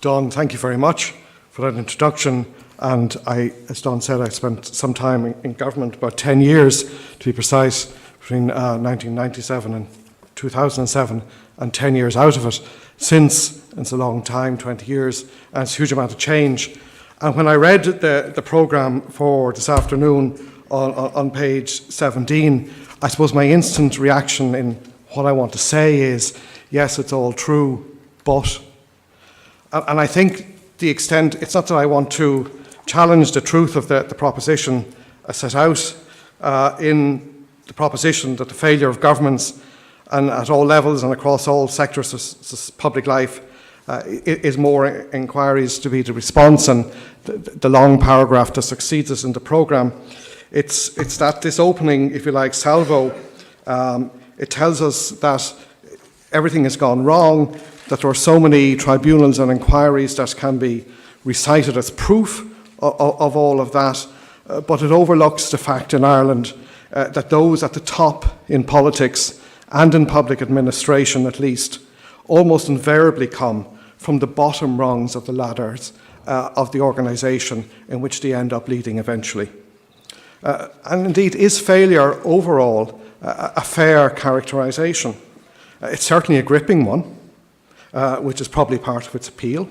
Don, thank you very much for that introduction. And as Don said, I spent some time in government, about 10 years to be precise, between 1997 and 2007, and 10 years out of it. Since, it's a long time, 20 years, and it's a huge amount of change. And when I read the programme for this afternoon on page 17, I suppose my instant reaction in what I want to say is, yes, it's all true, but... And I think the extent, it's not that I want to challenge the truth of the proposition set out in the proposition that the failure of governments and at all levels and across all sectors of public life is more inquiries to be the response, and the long paragraph that succeeds us in the programme. It's that this opening, if you like, salvo, it tells us that everything has gone wrong, that there are so many tribunals and inquiries that can be recited as proof of all of that, but it overlooks the fact in Ireland that those at the top in politics and in public administration at least almost invariably come from the bottom rungs of the ladders of the organisation in which they end up leading eventually. And indeed, is failure overall a fair characterisation? It's certainly a gripping one, which is probably part of its appeal.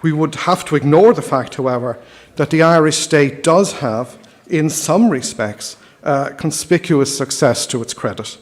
We would have to ignore the fact, however, that the Irish state does have, in some respects, conspicuous success to its credit.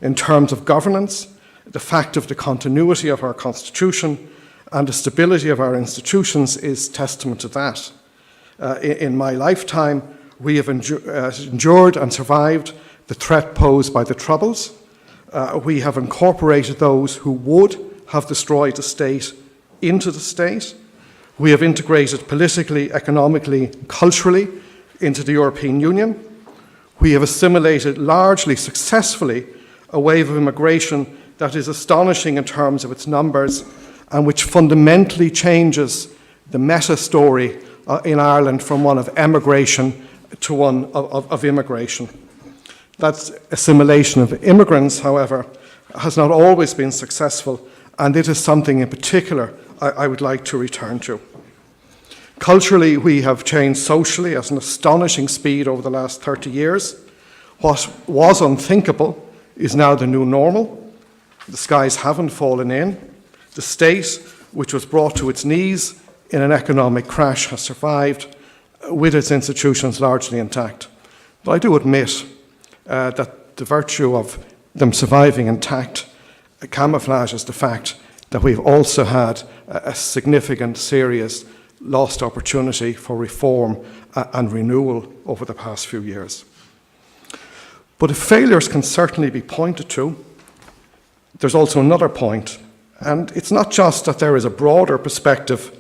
In terms of governance, the fact of the continuity of our constitution and the stability of our institutions is testament to that. In my lifetime, we have endured and survived the threat posed by the Troubles. We have incorporated those who would have destroyed the state into the state. We have integrated politically, economically, culturally into the European Union. We have assimilated largely successfully a wave of immigration that is astonishing in terms of its numbers and which fundamentally changes the meta-story in Ireland from one of emigration to one of immigration. That assimilation of immigrants, however, has not always been successful, and it is something in particular I would like to return to. Culturally, we have changed socially at an astonishing speed over the last 30 years. What was unthinkable is now the new normal. The skies haven't fallen in. The state, which was brought to its knees in an economic crash, has survived with its institutions largely intact. But I do admit that the virtue of them surviving intact camouflages the fact that we've also had a significant, serious lost opportunity for reform and renewal over the past few years. But if failures can certainly be pointed to, there's also another point, and it's not just that there is a broader perspective,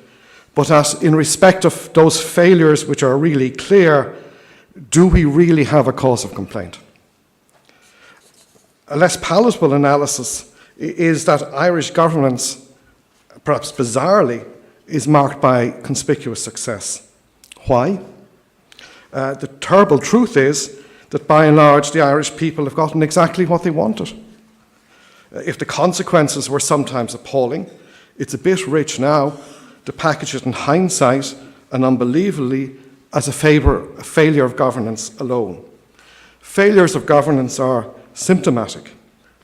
but that in respect of those failures which are really clear, do we really have a cause of complaint? A less palatable analysis is that Irish governance, perhaps bizarrely, is marked by conspicuous success. Why? The terrible truth is that by and large the Irish people have gotten exactly what they wanted. If the consequences were sometimes appalling, it's a bit rich now to package it in hindsight and unbelievably as a failure of governance alone. Failures of governance are symptomatic,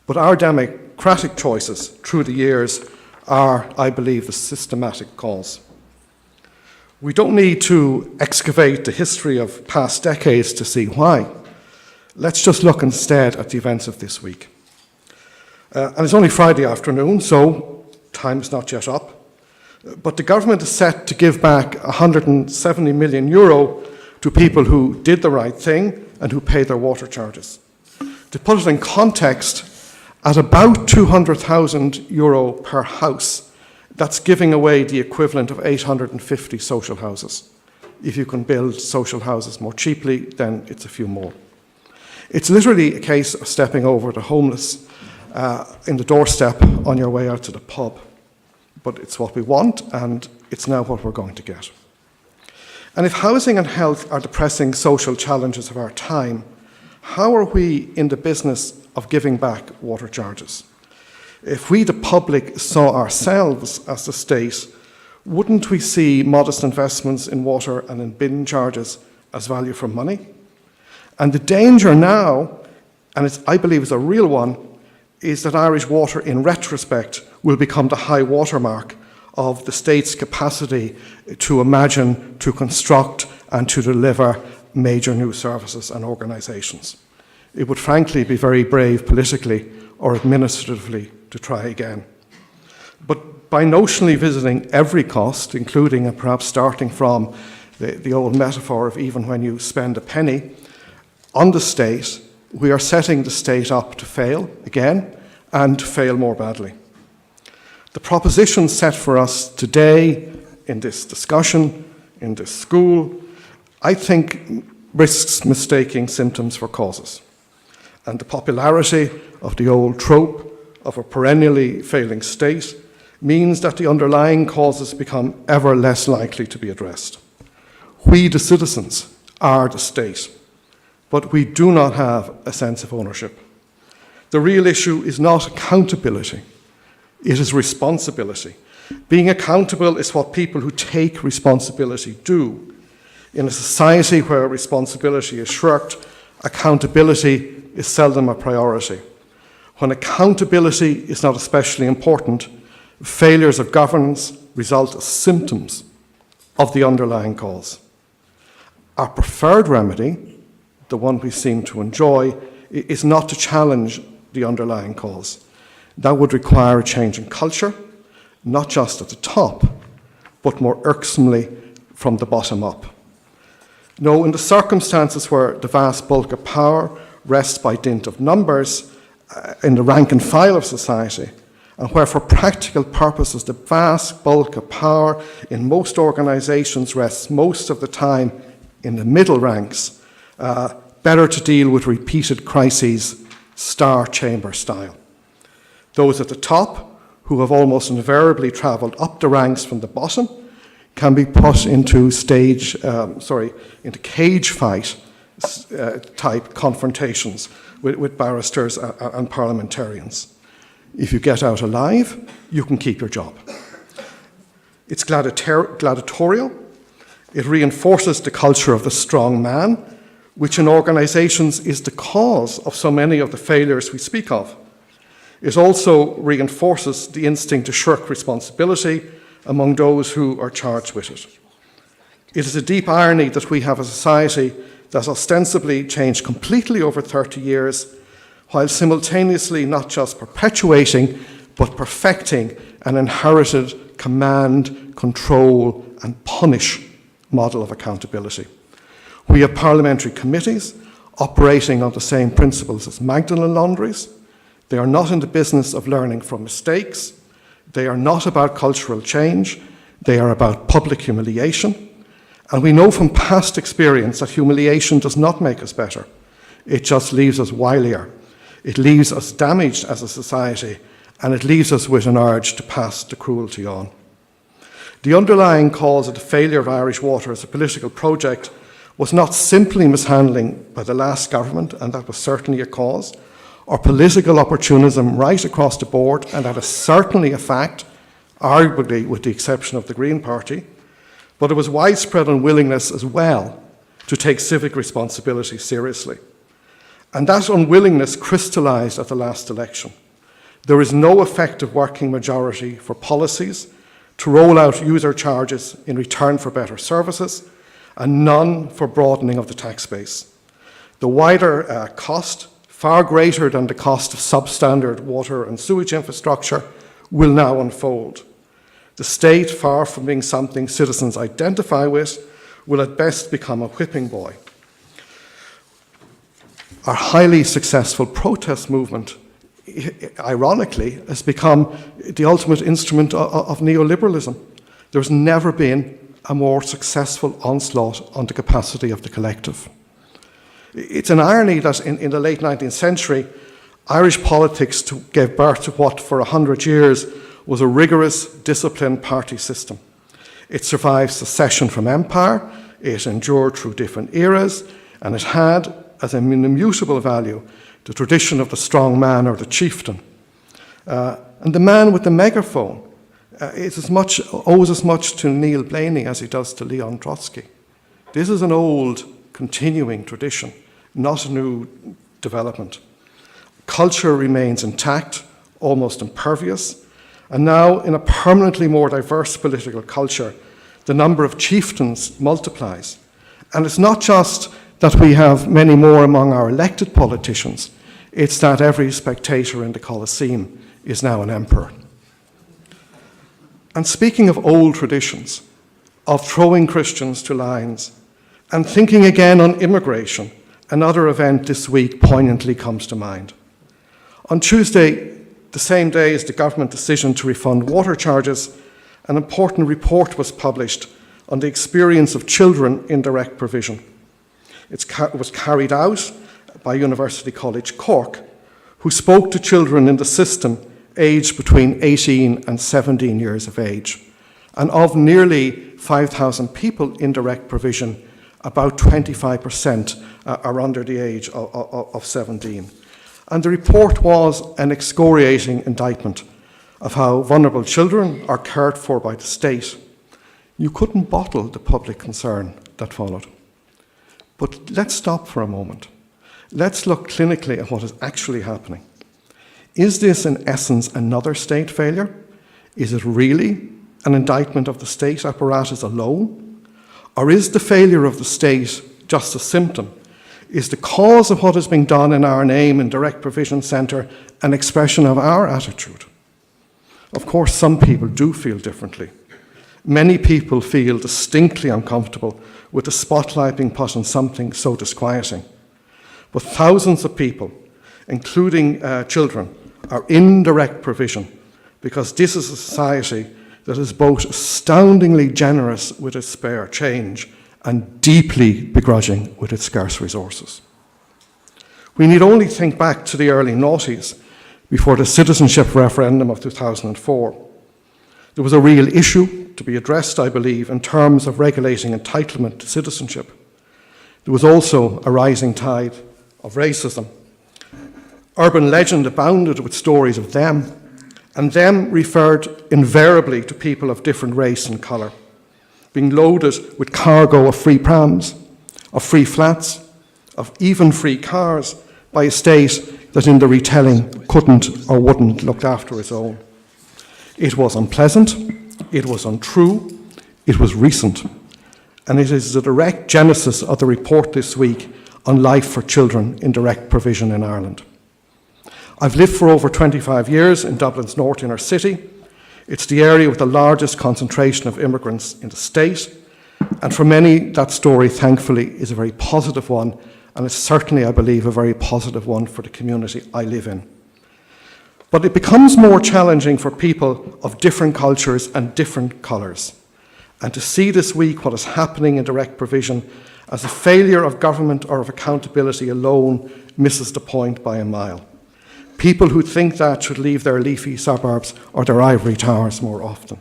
but our democratic choices through the years are, I believe, the systematic cause. We don't need to excavate the history of past decades to see why. Let's just look instead at the events of this week. And it's only Friday afternoon, so time's not yet up. But the government is set to give back €170 million to people who did the right thing and who paid their water charges. To put it in context, at about €200,000 per house, that's giving away the equivalent of 850 social houses. If you can build social houses more cheaply, then it's a few more. It's literally a case of stepping over the homeless in the doorstep on your way out to the pub. But it's what we want, and it's now what we're going to get. And if housing and health are the pressing social challenges of our time, how are we in the business of giving back water charges? If we, the public, saw ourselves as the state, wouldn't we see modest investments in water and in bin charges as value for money? And the danger now, and I believe it's a real one, is that Irish water, in retrospect, will become the high watermark of the state's capacity to imagine, to construct, and to deliver major new services and organisations. It would frankly be very brave politically or administratively to try again. But by notionally visiting every cost, including and perhaps starting from the old metaphor of even when you spend a penny, on the state, we are setting the state up to fail again and to fail more badly. The proposition set for us today in this discussion, in this school, I think risks mistaking symptoms for causes. And the popularity of the old trope of a perennially failing state means that the underlying causes become ever less likely to be addressed. We, the citizens, are the state, but we do not have a sense of ownership. The real issue is not accountability, it is responsibility. Being accountable is what people who take responsibility do. In a society where responsibility is shirked, accountability is seldom a priority. When accountability is not especially important, failures of governance result as symptoms of the underlying cause. Our preferred remedy, the one we seem to enjoy, is not to challenge the underlying cause. That would require a change in culture, not just at the top, but more irksomely from the bottom up. No, in the circumstances where the vast bulk of power rests by dint of numbers in the rank and file of society, and where for practical purposes the vast bulk of power in most organisations rests most of the time in the middle ranks, better to deal with repeated crises, star chamber style. Those at the top, who have almost invariably travelled up the ranks from the bottom, can be put into cage fight type confrontations with barristers and parliamentarians. If you get out alive, you can keep your job. It's gladiatorial. It reinforces the culture of the strong man, which in organisations is the cause of so many of the failures we speak of. It also reinforces the instinct to shirk responsibility among those who are charged with it. It is a deep irony that we have a society that ostensibly changed completely over 30 years, while simultaneously not just perpetuating, but perfecting an inherited command, control, and punish model of accountability. We have parliamentary committees operating on the same principles as MacGill laundries. They are not in the business of learning from mistakes. They are not about cultural change. They are about public humiliation. And we know from past experience that humiliation does not make us better. It just leaves us wilier. It leaves us damaged as a society, and it leaves us with an urge to pass the cruelty on. The underlying cause of the failure of Irish water as a political project was not simply mishandling by the last government, and that was certainly a cause, or political opportunism right across the board, and that is certainly a fact, arguably with the exception of the Green Party, but it was widespread unwillingness as well to take civic responsibility seriously. And that unwillingness crystallised at the last election. There is no effective working majority for policies to roll out user charges in return for better services, and none for broadening of the tax base. The wider cost, far greater than the cost of substandard water and sewage infrastructure, will now unfold. The state, far from being something citizens identify with, will at best become a whipping boy. Our highly successful protest movement, ironically, has become the ultimate instrument of neoliberalism. There's never been a more successful onslaught on the capacity of the collective. It's an irony that in the late 19th century, Irish politics gave birth to what for 100 years was a rigorous, disciplined party system. It survived secession from empire, it endured through different eras, and it had, as an immutable value, the tradition of the strong man or the chieftain. And the man with the megaphone owes as much to Neil Blaney as he does to Leon Trotsky. This is an old, continuing tradition, not a new development. Culture remains intact, almost impervious, and now in a permanently more diverse political culture, the number of chieftains multiplies. And it's not just that we have many more among our elected politicians, it's that every spectator in the Colosseum is now an emperor. And speaking of old traditions, of throwing Christians to lions, and thinking again on immigration, another event this week poignantly comes to mind. On Tuesday, the same day as the government decision to refund water charges, an important report was published on the experience of children in direct provision. It was carried out by University College Cork, who spoke to children in the system aged between 18 and 17 years of age. And of nearly 5,000 people in direct provision, about 25% are under the age of 17. And the report was an excoriating indictment of how vulnerable children are cared for by the state. You couldn't bottle the public concern that followed. But let's stop for a moment. Let's look clinically at what is actually happening. Is this, in essence, another state failure? Is it really an indictment of the state apparatus alone? Or is the failure of the state just a symptom? Is the cause of what is being done in our name in Direct Provision Centre an expression of our attitude? Of course, some people do feel differently. Many people feel distinctly uncomfortable with the spotlight being put on something so disquieting. But thousands of people, including children, are in direct provision because this is a society that is both astoundingly generous with its spare change and deeply begrudging with its scarce resources. We need only think back to the early noughties before the citizenship referendum of 2004. There was a real issue to be addressed, I believe, in terms of regulating entitlement to citizenship. There was also a rising tide of racism. Urban legend abounded with stories of them, and them referred invariably to people of different race and colour, being loaded with cargo of free prams, of free flats, of even free cars by a state that in the retelling couldn't or wouldn't look after its own. It was unpleasant, it was untrue, it was recent, and it is the direct genesis of the report this week on life for children in direct provision in Ireland. I've lived for over 25 years in Dublin's north inner city. It's the area with the largest concentration of immigrants in the state, and for many that story, thankfully, is a very positive one, and it's certainly, I believe, a very positive one for the community I live in. But it becomes more challenging for people of different cultures and different colours. And to see this week what is happening in direct provision as a failure of government or of accountability alone misses the point by a mile. People who think that should leave their leafy suburbs or their ivory towers more often.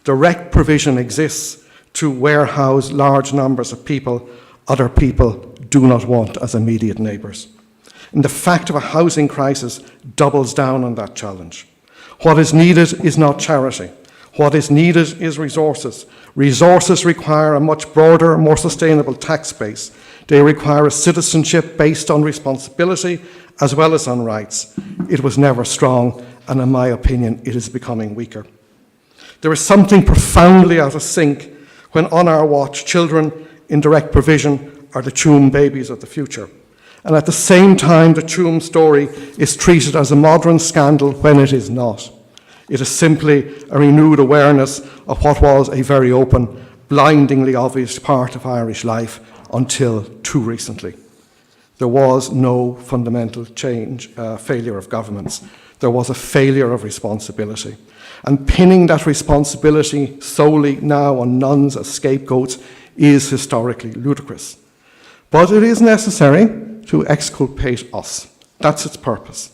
Direct provision exists to warehouse large numbers of people other people do not want as immediate neighbours. And the fact of a housing crisis doubles down on that challenge. What is needed is not charity. What is needed is resources. Resources require a much broader, more sustainable tax base. They require a citizenship based on responsibility as well as on rights. It was never strong, and in my opinion, it is becoming weaker. There is something profoundly out of sync when on our watch, children in direct provision are the Tuam babies of the future. And at the same time, the Tuam story is treated as a modern scandal when it is not. It is simply a renewed awareness of what was a very open, blindingly obvious part of Irish life until too recently. There was no fundamental failure of governments. There was a failure of responsibility. And pinning that responsibility solely now on nuns as scapegoats is historically ludicrous. But it is necessary to exculpate us. That's its purpose.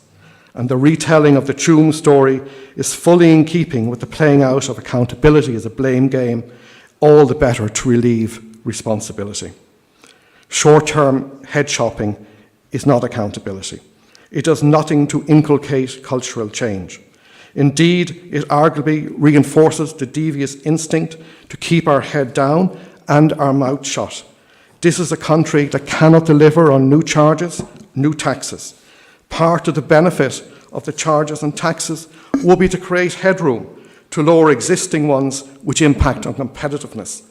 And the retelling of the Tuam story is fully in keeping with the playing out of accountability as a blame game, all the better to relieve responsibility. Short-term head shopping is not accountability. It does nothing to inculcate cultural change. Indeed, it arguably reinforces the devious instinct to keep our head down and our mouth shut. This is a country that cannot deliver on new charges, new taxes. Part of the benefit of the charges and taxes will be to create headroom to lower existing ones which impact on competitiveness.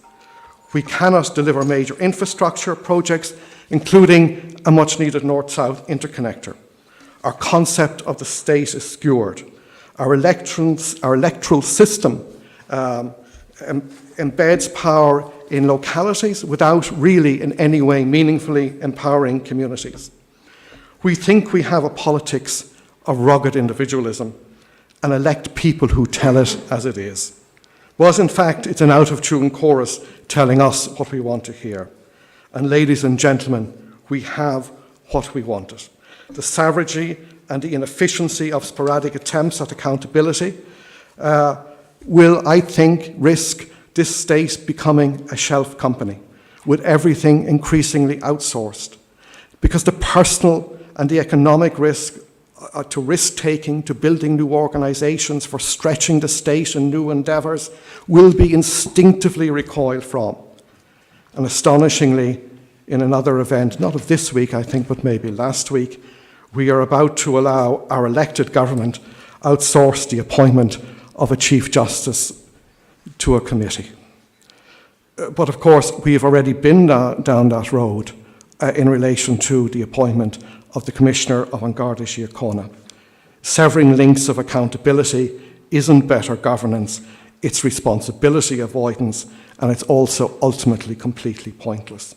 We cannot deliver major infrastructure projects, including a much-needed north-south interconnector. Our concept of the state is skewered. Our electoral system embeds power in localities without really in any way meaningfully empowering communities. We think we have a politics of rugged individualism and elect people who tell it as it is. But in fact, it's an out-of-tune chorus telling us what we want to hear. And ladies and gentlemen, we have what we wanted. The savagery and the inefficiency of sporadic attempts at accountability will, I think, risk this state becoming a shelf company, with everything increasingly outsourced. Because the personal and the economic risk to risk-taking, to building new organisations, for stretching the state in new endeavours, will be instinctively recoiled from. And astonishingly, in another event, not of this week, I think, but maybe last week, we are about to allow our elected government outsource the appointment of a Chief Justice to a committee. But of course, we have already been down that road in relation to the appointment of the Commissioner of An Garda Síochána. Severing links of accountability isn't better governance, it's responsibility avoidance, and it's also ultimately completely pointless.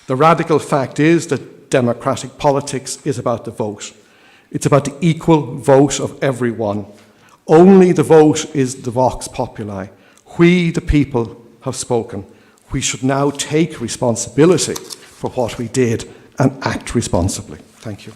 The radical fact is that democratic politics is about the vote. It's about the equal vote of everyone. Only the vote is the vox populi. We, the people, have spoken. We should now take responsibility for what we did and act responsibly. Thank you.